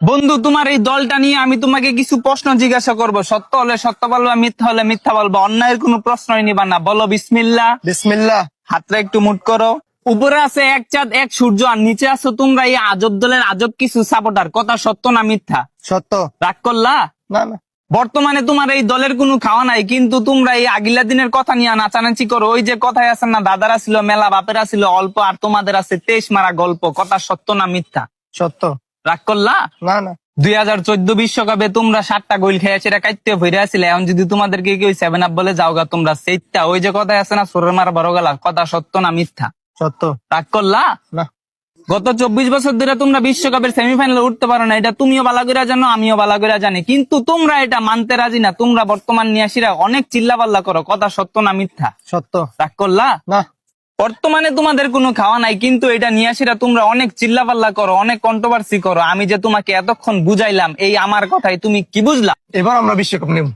বন্ধু, তোমার এই দলটা নিয়ে আমি তোমাকে কিছু প্রশ্ন জিজ্ঞাসা করব। সত্য হলে সত্য বলবা, মিথ্যা হলে মিথ্যা বলবা। অন্যায়ের কোনো প্রশ্নই নিবা না। বলো বিসমিল্লাহ। বিসমিল্লাহ। হাতটা একটু মুট করো। উপরে আছে এক চাঁদ এক সূর্য, আর নিচে আছো তোমরা এই আজব দলের আজব কিছু সাপোর্টার। কথা সত্য না মিথ্যা? সত্য। রাগ করলা? না না। বর্তমানে তোমার এই দলের কোনো খাওয়া নাই, কিন্তু তোমরা এই আগিলা দিনের কথা নিয়ে নাচানাচি করো। ওই যে কথায় আছে না, দাদারা ছিল মেলা, বাপেরা ছিল অল্প, আর তোমাদের আছে 23 মারা গল্প। কথা সত্য না মিথ্যা? সত্য। রাগ করলা? না না। 2014 বিশ্বকাপে তোমরা 7টা গোল খেয়ে সেটা কাটতে ভরে আসলে। এখন যদি তোমাদেরকে কেউ 7 আপ বলে যাওগা তোমরা সেইটা, ওই যে কথা আছে না, সোরের মারা বড় গেলা। কথা সত্য না মিথ্যা? সত্য। রাগ করলা? না। গত 24 বছর ধরে তোমরা বিশ্বকাপের সেমিফাইনালে উঠতে পারো না, এটা তুমিও ভালো করে জানো, আমিও ভালো করে জানি, কিন্তু তোমরা এটা মানতে রাজি না। তোমরা বর্তমান নিয়াসীরা অনেক চিল্লাপাল্লা করো। কথা সত্য না মিথ্যা? সত্য। রাগ করলা? না। বর্তমানে তোমাদের কোনো খাওয়া নাই, কিন্তু এটা নিয়াসীরা তোমরা অনেক চিল্লাপাল্লা করো, অনেক কন্ট্রোভার্সি করো। আমি যে তোমাকে এতক্ষণ বুঝাইলাম, এই আমার কথাই তুমি কি বুঝলা? এবার আমরা বিশ্বকাপ নেব।